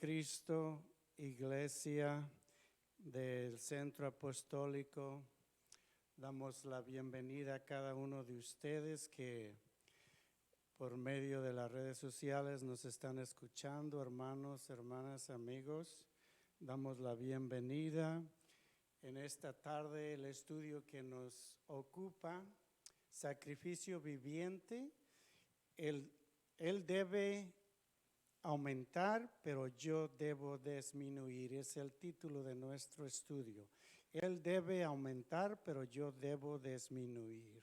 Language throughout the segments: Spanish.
Cristo, Iglesia del Centro Apostólico, damos la bienvenida a cada uno de ustedes que por medio de las redes sociales nos están escuchando, hermanos, hermanas, amigos. Damos la bienvenida en esta tarde, el estudio que nos ocupa, sacrificio viviente. Él debe aumentar, pero yo debo disminuir. Es el título de nuestro estudio. Él debe aumentar, pero yo debo disminuir.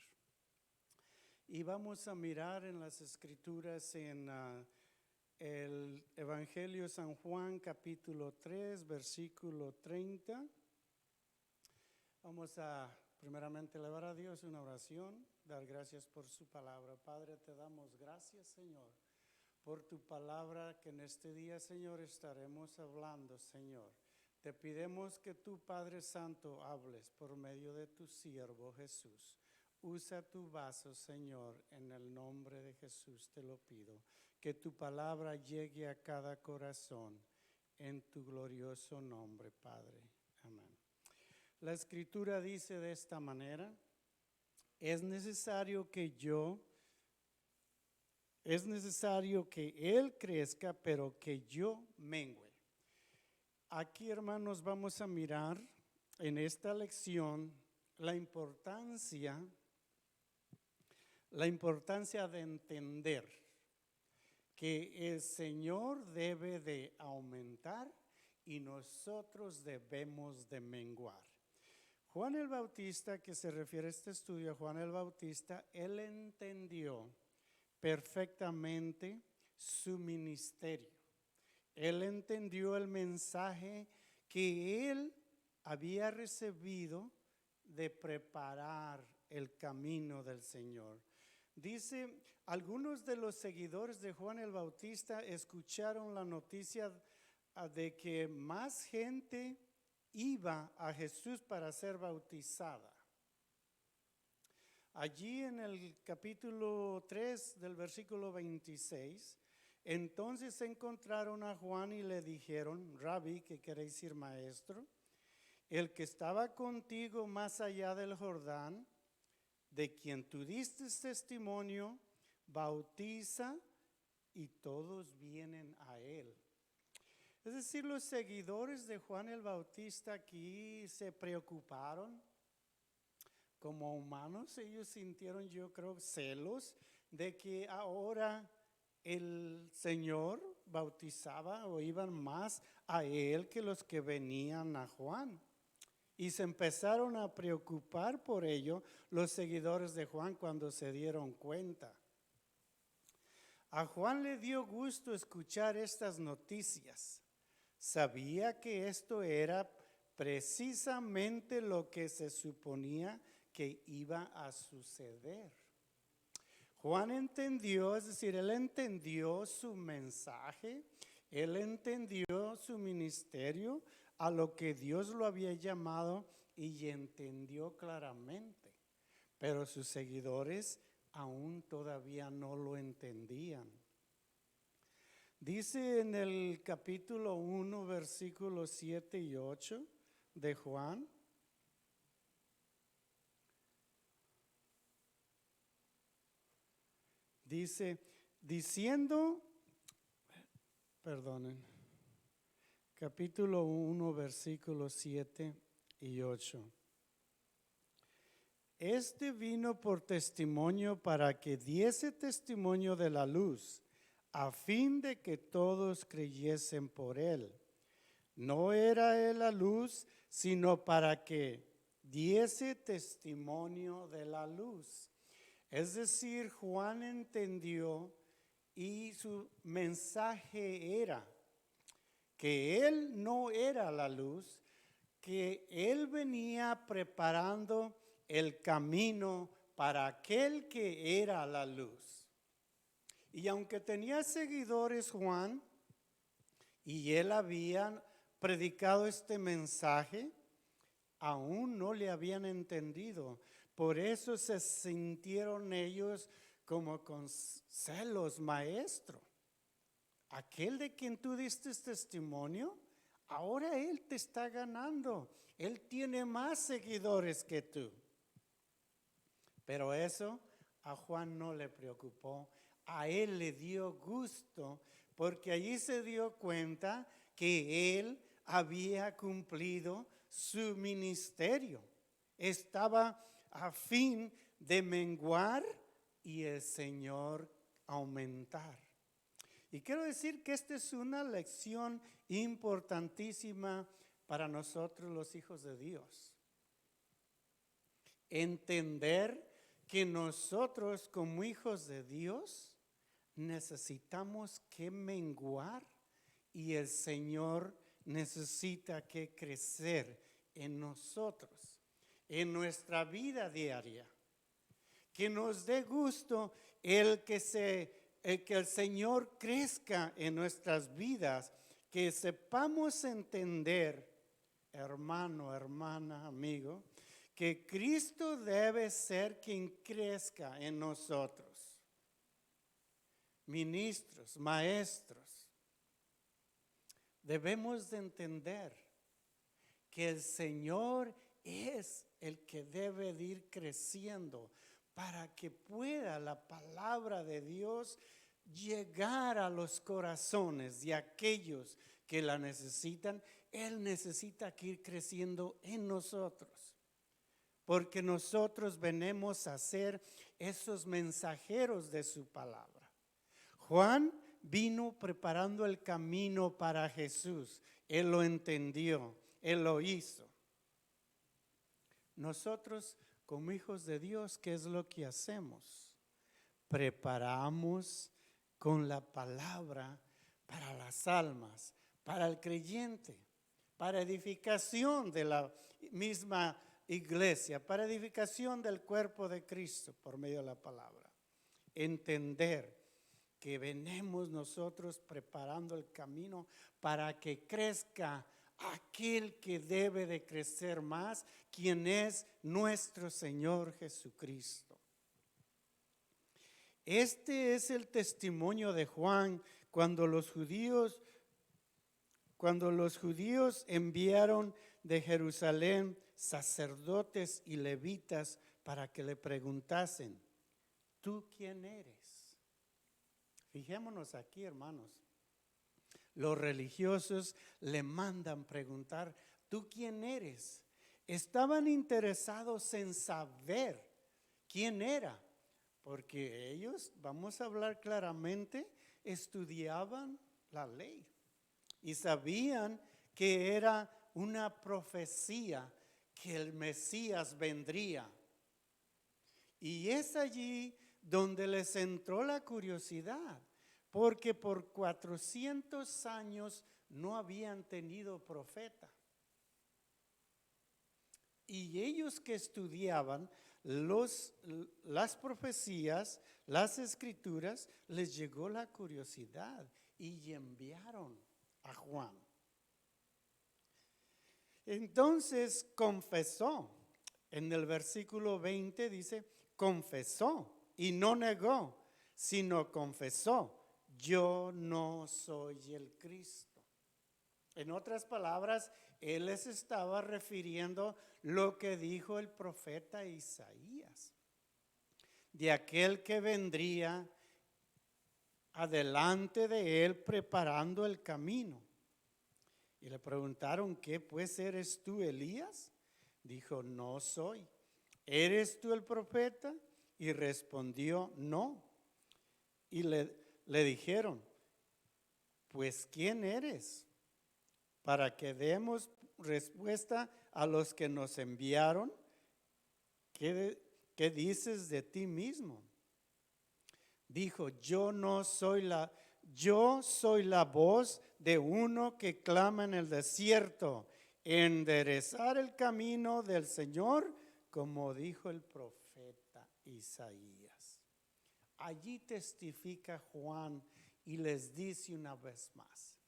Y vamos a mirar en las Escrituras en el Evangelio de San Juan, capítulo 3, versículo 30. Vamos a primeramente elevar a Dios una oración, dar gracias por su palabra. Padre, te damos gracias, Señor, por tu palabra que en este día, Señor, estaremos hablando, Señor. Te pedimos que tú, Padre Santo, hables por medio de tu siervo Jesús. Usa tu vaso, Señor, en el nombre de Jesús te lo pido. Que tu palabra llegue a cada corazón, en tu glorioso nombre, Padre. Amén. La Escritura dice de esta manera: es necesario que Él crezca, pero que yo mengüe. Aquí, hermanos, vamos a mirar en esta lección la importancia de entender que el Señor debe de aumentar y nosotros debemos de menguar. Juan el Bautista, que se refiere a este estudio, Juan el Bautista, él entendió perfectamente su ministerio. Él entendió el mensaje que él había recibido de preparar el camino del Señor. Dice, algunos de los seguidores de Juan el Bautista escucharon la noticia de que más gente iba a Jesús para ser bautizada. Allí en el capítulo 3 del versículo 26, entonces encontraron a Juan y le dijeron: Rabí, que quiere decir maestro, el que estaba contigo más allá del Jordán, de quien tú diste testimonio, bautiza y todos vienen a él. Es decir, los seguidores de Juan el Bautista aquí se preocuparon. Como humanos, ellos sintieron, yo creo, celos de que ahora el Señor bautizaba o iban más a él que los que venían a Juan. Y se empezaron a preocupar por ello los seguidores de Juan cuando se dieron cuenta. A Juan le dio gusto escuchar estas noticias. Sabía que esto era precisamente lo que se suponía que iba a suceder. Juan entendió, es decir, él entendió su mensaje, él entendió su ministerio, a lo que Dios lo había llamado, y entendió claramente. Pero sus seguidores aún todavía no lo entendían. Dice en el capítulo 1, versículos 7 y 8 de Juan: dice, capítulo 1, versículos 7 y 8. Este vino por testimonio para que diese testimonio de la luz, a fin de que todos creyesen por él. No era él la luz, sino para que diese testimonio de la luz. Es decir, Juan entendió y su mensaje era que él no era la luz, que él venía preparando el camino para aquel que era la luz. Y aunque tenía seguidores Juan, y él había predicado este mensaje, aún no le habían entendido. Por eso se sintieron ellos como con celos: maestro, aquel de quien tú diste testimonio, ahora él te está ganando. Él tiene más seguidores que tú. Pero eso a Juan no le preocupó. A él le dio gusto porque allí se dio cuenta que él había cumplido su ministerio. Estaba a fin de menguar y el Señor aumentar. Y quiero decir que esta es una lección importantísima para nosotros los hijos de Dios. Entender que nosotros como hijos de Dios necesitamos que menguar y el Señor necesita que crecer en nosotros, en nuestra vida diaria. Que nos dé gusto el que el Señor crezca en nuestras vidas, que sepamos entender, hermano, hermana, amigo, que Cristo debe ser quien crezca en nosotros. Ministros, maestros, debemos de entender que el Señor es el que debe de ir creciendo para que pueda la palabra de Dios llegar a los corazones de aquellos que la necesitan. Él necesita que ir creciendo en nosotros, porque nosotros venimos a ser esos mensajeros de su palabra. Juan vino preparando el camino para Jesús. Él lo entendió, él lo hizo. Nosotros como hijos de Dios, ¿qué es lo que hacemos? Preparamos con la palabra para las almas, para el creyente, para edificación de la misma iglesia, para edificación del cuerpo de Cristo por medio de la palabra. Entender que venimos nosotros preparando el camino para que crezca aquel que debe de crecer más, quien es nuestro Señor Jesucristo. Este es el testimonio de Juan cuando los judíos enviaron de Jerusalén sacerdotes y levitas para que le preguntasen: ¿tú quién eres? Fijémonos aquí, hermanos. Los religiosos le mandan preguntar: ¿tú quién eres? Estaban interesados en saber quién era, porque ellos, vamos a hablar claramente, estudiaban la ley y sabían que era una profecía que el Mesías vendría. Y es allí donde les entró la curiosidad, porque por 400 años no habían tenido profeta. Y ellos que estudiaban las profecías, las escrituras, les llegó la curiosidad y enviaron a Juan. Entonces confesó. En el versículo 20 dice: confesó y no negó, sino confesó: yo no soy el Cristo. En otras palabras, él les estaba refiriendo lo que dijo el profeta Isaías, de aquel que vendría adelante de él preparando el camino. Y le preguntaron: ¿qué pues eres tú, Elías? Dijo: no soy. ¿Eres tú el profeta? Y respondió: no. Y le dijeron: pues ¿quién eres? Para que demos respuesta a los que nos enviaron. ¿Qué dices de ti mismo? Dijo: yo soy la voz de uno que clama en el desierto, enderezar el camino del Señor, como dijo el profeta Isaías. Allí testifica Juan y les dice una vez más: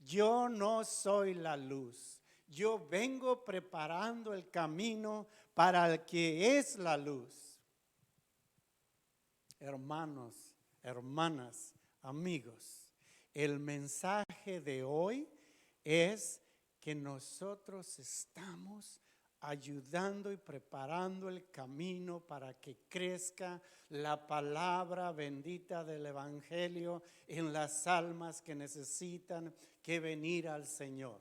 yo no soy la luz, yo vengo preparando el camino para el que es la luz. Hermanos, hermanas, amigos, el mensaje de hoy es que nosotros estamos ayudando y preparando el camino para que crezca la palabra bendita del Evangelio en las almas que necesitan que venir al Señor.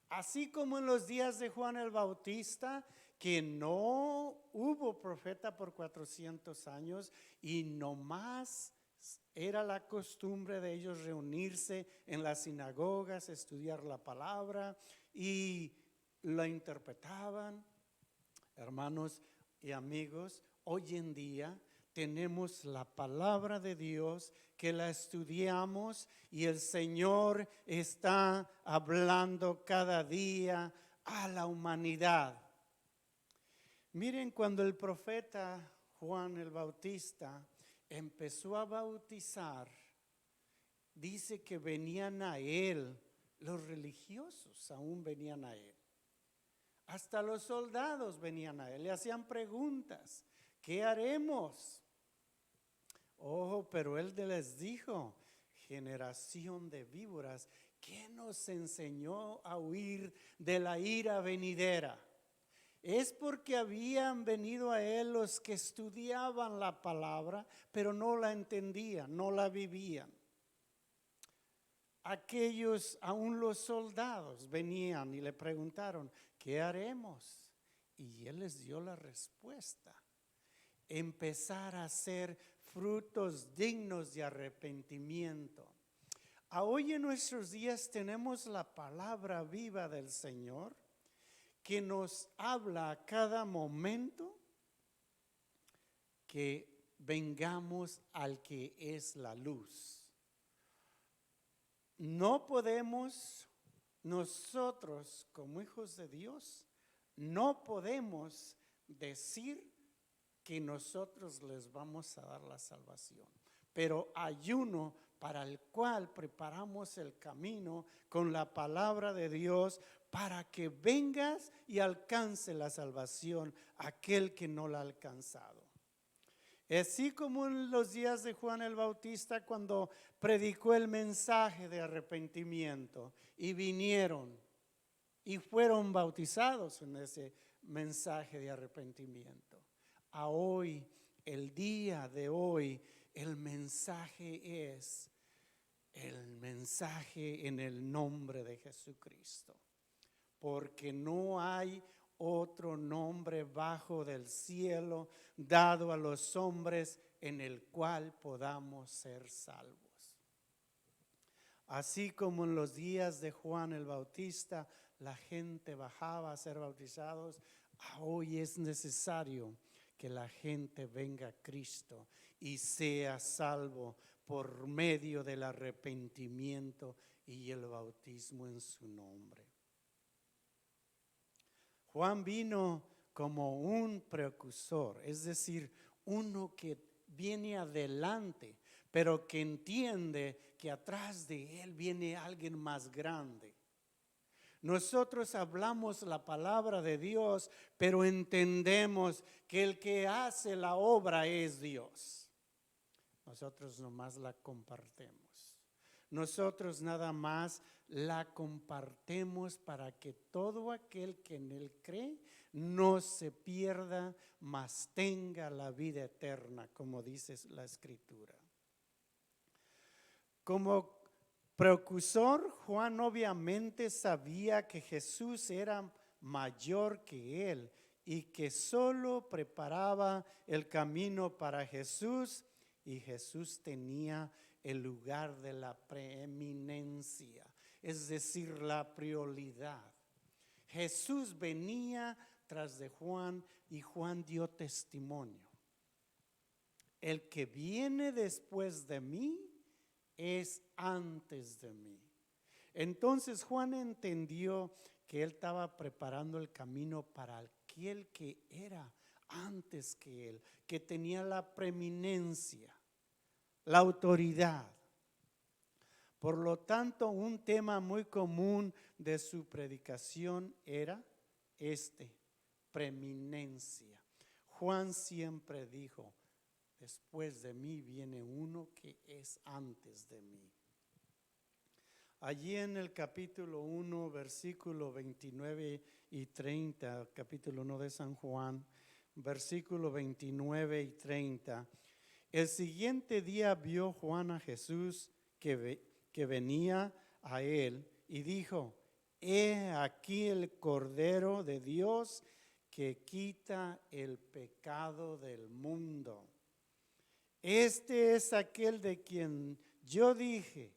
Así como en los días de Juan el Bautista, que no hubo profeta por 400 años y nomás era la costumbre de ellos reunirse en las sinagogas, estudiar la palabra y la interpretaban. Hermanos y amigos, hoy en día tenemos la palabra de Dios que la estudiamos y el Señor está hablando cada día a la humanidad. Miren, cuando el profeta Juan el Bautista empezó a bautizar, dice que venían a él, los religiosos aún venían a él. Hasta los soldados venían a él, le hacían preguntas, ¿qué haremos? Oh, pero él les dijo, generación de víboras, ¿qué nos enseñó a huir de la ira venidera? Es porque habían venido a él los que estudiaban la palabra, pero no la entendían, no la vivían. Aquellos, aún los soldados, venían y le preguntaron, ¿qué haremos? Y él les dio la respuesta. Empezar a hacer frutos dignos de arrepentimiento. Hoy en nuestros días tenemos la palabra viva del Señor que nos habla a cada momento que vengamos al que es la luz. No podemos nosotros como hijos de Dios, no podemos decir que nosotros les vamos a dar la salvación, pero hay uno para el cual preparamos el camino con la palabra de Dios para que vengas y alcance la salvación aquel que no la ha alcanzado. Así como en los días de Juan el Bautista cuando predicó el mensaje de arrepentimiento y vinieron y fueron bautizados en ese mensaje de arrepentimiento. A hoy, el día de hoy, el mensaje es el mensaje en el nombre de Jesucristo. Porque no hay otro nombre bajo del cielo dado a los hombres en el cual podamos ser salvos. Así como en los días de Juan el Bautista, la gente bajaba a ser bautizados, hoy es necesario que la gente venga a Cristo y sea salvo por medio del arrepentimiento y el bautismo en su nombre. Juan vino como un precursor, es decir, uno que viene adelante, pero que entiende que atrás de él viene alguien más grande. Nosotros hablamos la palabra de Dios, pero entendemos que el que hace la obra es Dios. Nosotros nomás la compartimos. Nosotros nada más la compartimos para que todo aquel que en él cree no se pierda, mas tenga la vida eterna, como dice la Escritura. Como precursor, Juan obviamente sabía que Jesús era mayor que él y que solo preparaba el camino para Jesús, y Jesús tenía el lugar de la preeminencia, es decir, la prioridad. Jesús venía tras de Juan y Juan dio testimonio. El que viene después de mí es antes de mí. Entonces Juan entendió que él estaba preparando el camino para aquel que era antes que él, que tenía la preeminencia, la autoridad. Por lo tanto, un tema muy común de su predicación era preeminencia. Juan siempre dijo, después de mí viene uno que es antes de mí. Allí en el capítulo 1, versículo 29 y 30, capítulo 1 de San Juan, versículo 29 y 30. El siguiente día vio Juan a Jesús que venía a él y dijo: He aquí el Cordero de Dios que quita el pecado del mundo. Este es aquel de quien yo dije: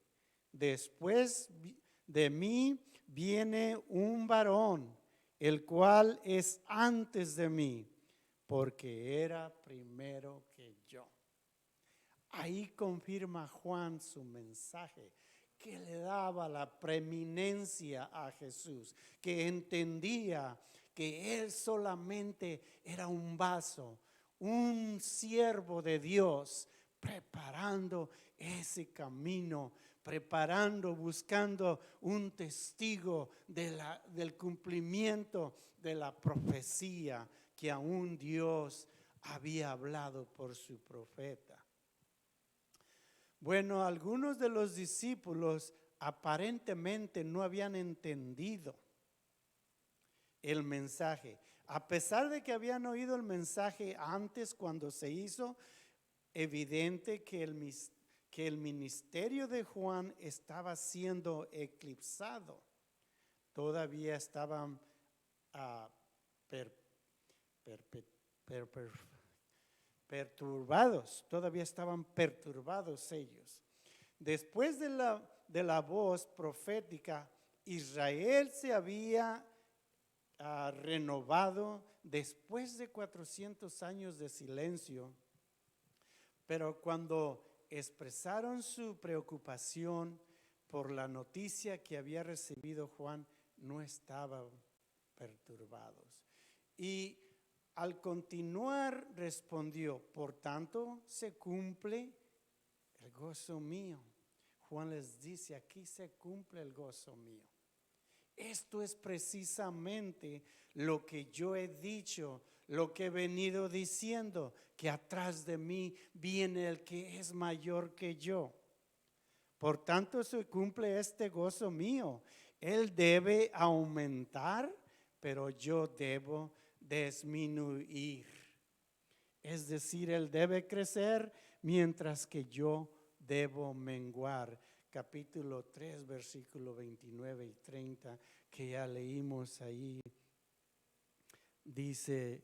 después de mí viene un varón, el cual es antes de mí, porque era primero que yo. Ahí confirma Juan su mensaje, que le daba la preeminencia a Jesús, que entendía que él solamente era un vaso, un siervo de Dios, preparando ese camino, buscando un testigo del cumplimiento de la profecía que aún Dios había hablado por su profeta. Bueno, algunos de los discípulos aparentemente no habían entendido el mensaje. A pesar de que habían oído el mensaje antes, cuando se hizo evidente que el ministerio de Juan estaba siendo eclipsado, todavía estaban perturbados, todavía estaban perturbados ellos. Después de la voz profética, Israel se había renovado después de 400 años de silencio, pero cuando expresaron su preocupación por la noticia que había recibido Juan, no estaban perturbados. Y al continuar respondió: por tanto se cumple el gozo mío. Juan les dice: aquí se cumple el gozo mío. Esto es precisamente lo que yo he dicho, lo que he venido diciendo, que atrás de mí viene el que es mayor que yo. Por tanto se cumple este gozo mío. Él debe aumentar, pero yo debo disminuir. Es decir, él debe crecer mientras que yo debo menguar. Capítulo 3, versículo 29 y 30, que ya leímos ahí, dice: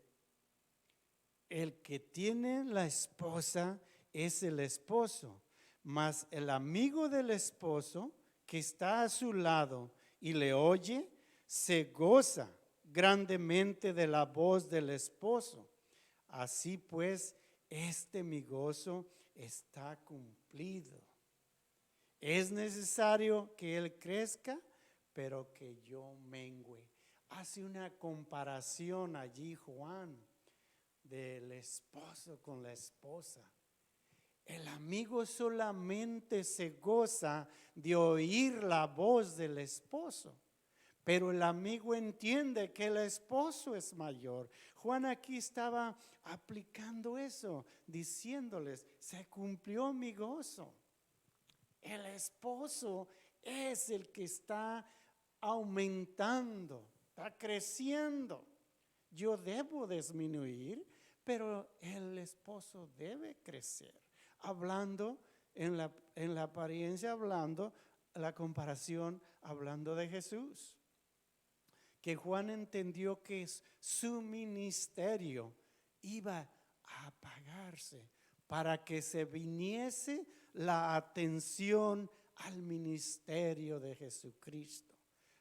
el que tiene la esposa es el esposo, mas el amigo del esposo que está a su lado y le oye, se goza grandemente de la voz del esposo. Así pues, mi gozo está cumplido. Es necesario que él crezca, pero que yo mengüe. Hace una comparación allí Juan del esposo con la esposa. El amigo solamente se goza de oír la voz del esposo, pero el amigo entiende que el esposo es mayor. Juan aquí estaba aplicando eso, diciéndoles: se cumplió mi gozo. El esposo es el que está aumentando, está creciendo. Yo debo disminuir, pero el esposo debe crecer. Hablando en la apariencia, hablando la comparación, hablando de Jesús. Que Juan entendió que su ministerio iba a apagarse para que se viniese la atención al ministerio de Jesucristo,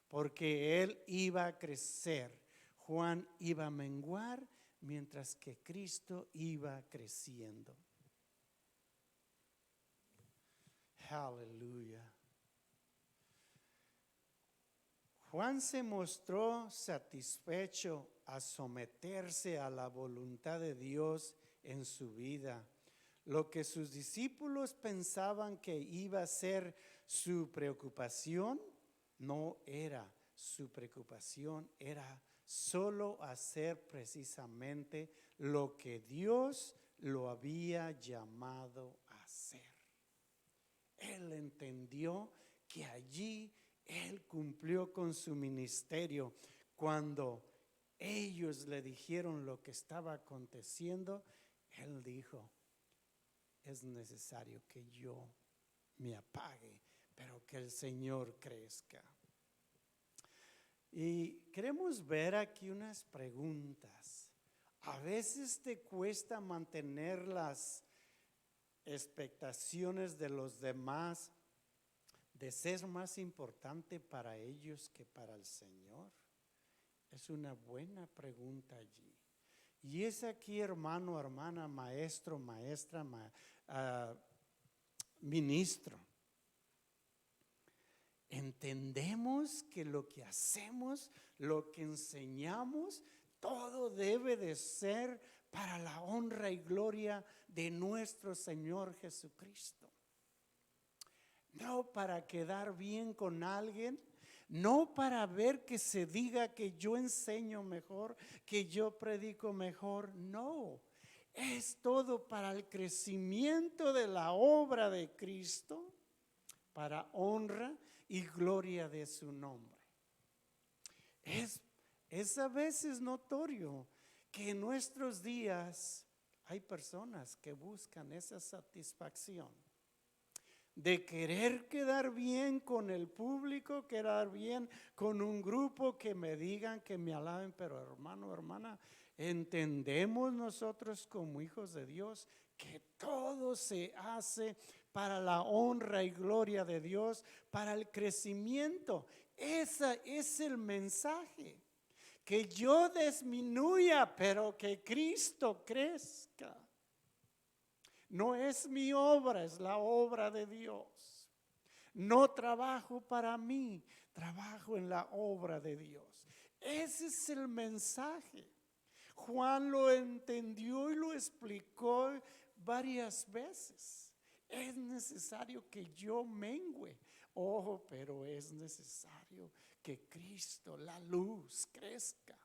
porque él iba a crecer, Juan iba a menguar, mientras que Cristo iba creciendo. Aleluya. Juan se mostró satisfecho a someterse a la voluntad de Dios en su vida. Lo que sus discípulos pensaban que iba a ser su preocupación, no era su preocupación, era solo hacer precisamente lo que Dios lo había llamado a hacer. Él entendió que allí él cumplió con su ministerio. Cuando ellos le dijeron lo que estaba aconteciendo, él dijo: es necesario que yo me apague, pero que el Señor crezca. Y queremos ver aquí unas preguntas. A veces te cuesta mantener las expectaciones de los demás de ser más importante para ellos que para el Señor. Es una buena pregunta allí. Y es aquí, hermano, hermana, maestro, maestra, ministro. Entendemos que lo que hacemos, lo que enseñamos, todo debe de ser para la honra y gloria de nuestro Señor Jesucristo. No para quedar bien con alguien, no para ver que se diga que yo enseño mejor, que yo predico mejor, no. Es todo para el crecimiento de la obra de Cristo, para honra y gloria de su nombre. Es a veces notorio que en nuestros días hay personas que buscan esa satisfacción de querer quedar bien con el público, quedar bien con un grupo, que me digan, que me alaben. Pero hermano, hermana, entendemos nosotros como hijos de Dios que todo se hace para la honra y gloria de Dios, para el crecimiento. Ese es el mensaje. Que yo disminuya, pero que Cristo crezca. No es mi obra, es la obra de Dios. No trabajo para mí, trabajo en la obra de Dios. Ese es el mensaje. Juan lo entendió y lo explicó varias veces. Es necesario que yo mengüe. Pero es necesario que Cristo, la luz, crezca.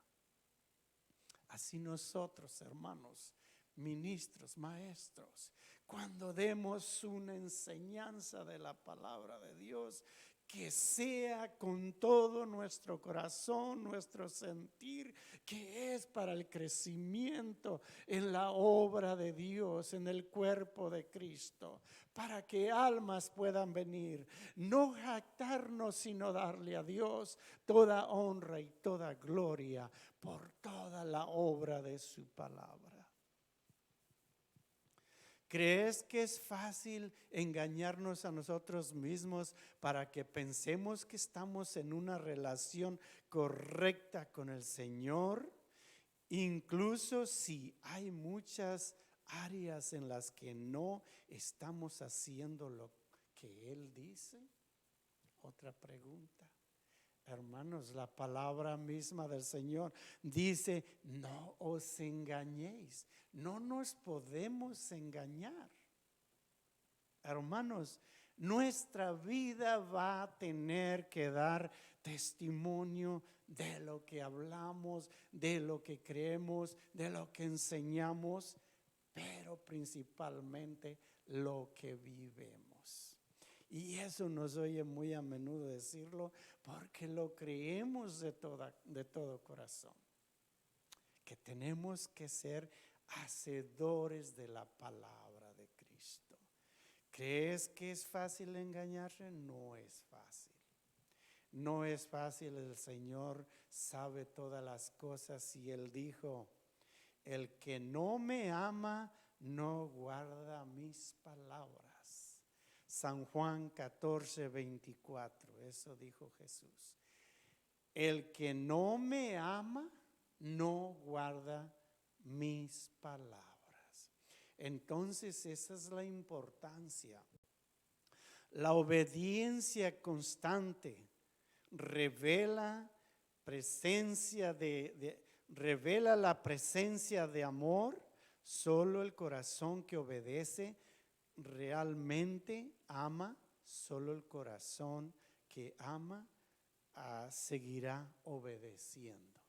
Así nosotros, hermanos, ministros, maestros, cuando demos una enseñanza de la palabra de Dios, que sea con todo nuestro corazón, nuestro sentir, que es para el crecimiento en la obra de Dios, en el cuerpo de Cristo, para que almas puedan venir, no jactarnos, sino darle a Dios toda honra y toda gloria por toda la obra de su palabra. ¿Crees que es fácil engañarnos a nosotros mismos para que pensemos que estamos en una relación correcta con el Señor? Incluso si hay muchas áreas en las que no estamos haciendo lo que Él dice. Otra pregunta. Hermanos, la palabra misma del Señor dice: no os engañéis. No nos podemos engañar. Hermanos, nuestra vida va a tener que dar testimonio de lo que hablamos, de lo que creemos, de lo que enseñamos, pero principalmente lo que vivimos. Y eso nos oye muy a menudo decirlo, porque lo creemos de todo corazón. Que tenemos que ser hacedores de la palabra de Cristo. ¿Crees que es fácil engañarse? No es fácil. No es fácil. El Señor sabe todas las cosas y Él dijo: el que no me ama no guarda mis palabras. San Juan 14, 24, eso dijo Jesús. El que no me ama no guarda mis palabras. Entonces esa es la importancia. La obediencia constante revela revela la presencia de amor. Solo el corazón que obedece realmente ama. Solo el corazón que ama seguirá obedeciendo.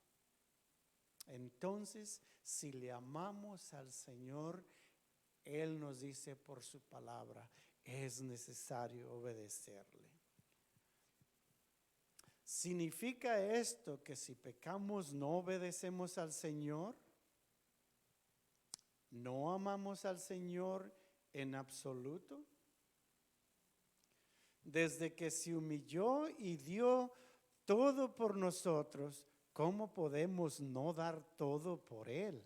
Entonces, si le amamos al Señor, Él nos dice por su palabra, es necesario obedecerle. ¿Significa esto que si pecamos no obedecemos al Señor? ¿No amamos al Señor en absoluto? Desde que se humilló y dio todo por nosotros, ¿cómo podemos no dar todo por Él?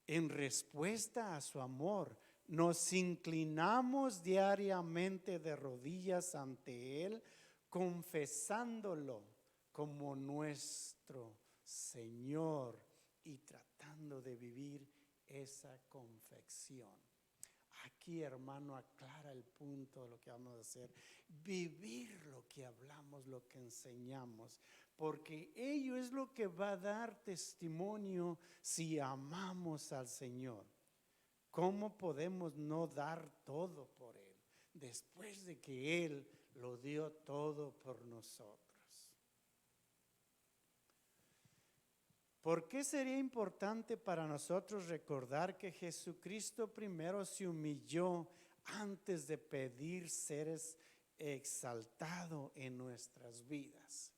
En respuesta a su amor, nos inclinamos diariamente de rodillas ante Él, confesándolo como nuestro Señor y tratando de vivir esa confesión. Aquí, hermano, aclara el punto de lo que vamos a hacer. Vivir lo que hablamos, lo que enseñamos, porque ello es lo que va a dar testimonio si amamos al Señor. ¿Cómo podemos no dar todo por Él después de que Él lo dio todo por nosotros? ¿Por qué sería importante para nosotros recordar que Jesucristo primero se humilló antes de pedir ser exaltado en nuestras vidas?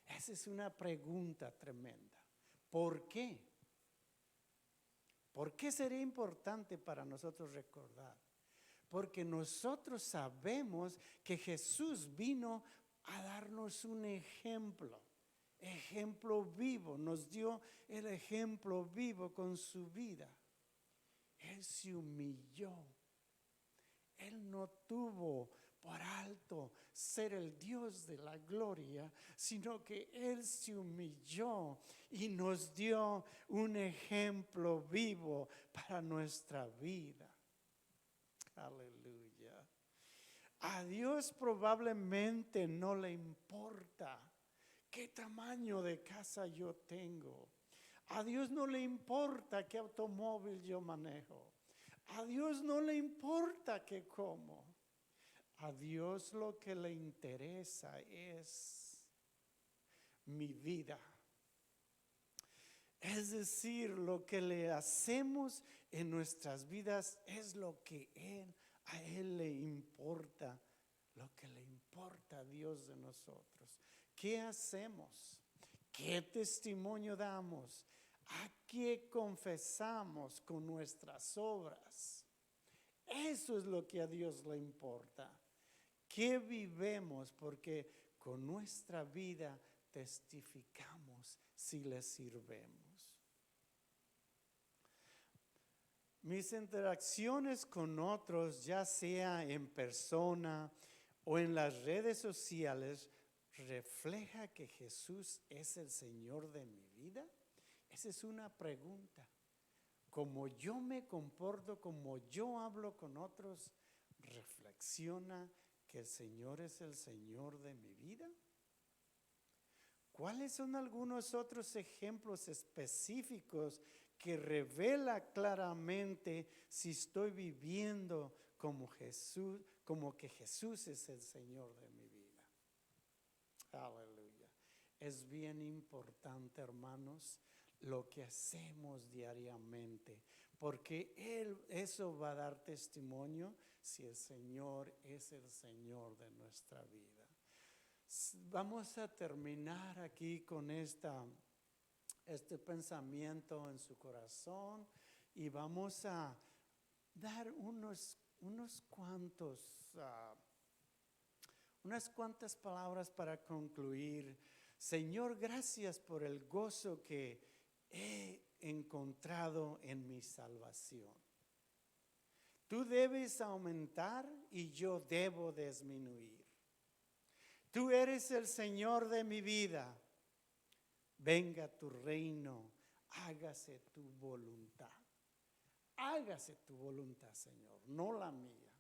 Esa es una pregunta tremenda. ¿Por qué? ¿Por qué sería importante para nosotros recordar? Porque nosotros sabemos que Jesús vino a darnos un ejemplo vivo, nos dio el ejemplo vivo con su vida. Él se humilló. Él no tuvo por alto ser el Dios de la gloria, sino que Él se humilló y nos dio un ejemplo vivo para nuestra vida. Aleluya. A Dios probablemente no le importa qué tamaño de casa yo tengo. A Dios no le importa qué automóvil yo manejo. A Dios no le importa qué como. A Dios lo que le interesa es mi vida. Es decir, lo que le hacemos en nuestras vidas es lo que a Él le importa, lo que le importa a Dios de nosotros. ¿Qué hacemos? ¿Qué testimonio damos? ¿A qué confesamos con nuestras obras? Eso es lo que a Dios le importa. ¿Qué vivemos? Porque con nuestra vida testificamos si le sirvemos. Mis interacciones con otros, ya sea en persona o en las redes sociales, ¿refleja que Jesús es el Señor de mi vida? Esa es una pregunta. Como yo me comporto, como yo hablo con otros, ¿reflexiona que el Señor es el Señor de mi vida? ¿Cuáles son algunos otros ejemplos específicos que revela claramente si estoy viviendo como Jesús, como que Jesús es el Señor de mi vida? Aleluya. Es bien importante, hermanos, lo que hacemos diariamente, porque eso va a dar testimonio si el Señor es el Señor de nuestra vida. Vamos a terminar aquí con este pensamiento en su corazón y vamos a dar unas cuantas palabras para concluir. Señor, gracias por el gozo que he encontrado en mi salvación. Tú debes aumentar y yo debo disminuir. Tú eres el Señor de mi vida. Venga tu reino, hágase tu voluntad. Hágase tu voluntad, Señor, no la mía.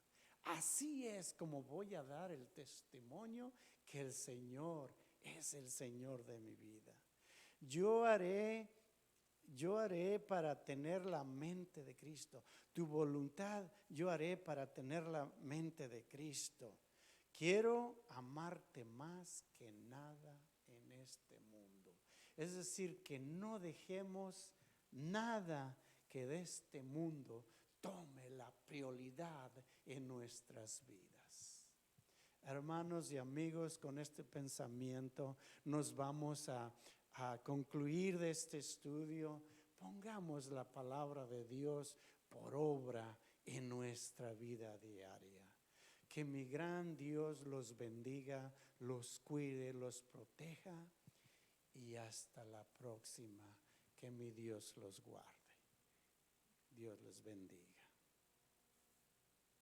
Así es como voy a dar el testimonio que el Señor es el Señor de mi vida. Yo haré para tener la mente de Cristo. Tu voluntad yo haré para tener la mente de Cristo. Quiero amarte más que nada en este mundo. Es decir, que no dejemos nada que de este mundo tome la prioridad en nuestras vidas. Hermanos y amigos, con este pensamiento nos vamos a concluir de este estudio. Pongamos la palabra de Dios por obra en nuestra vida diaria. Que mi gran Dios los bendiga, los cuide, los proteja y hasta la próxima. Que mi Dios los guarde. Dios les bendiga.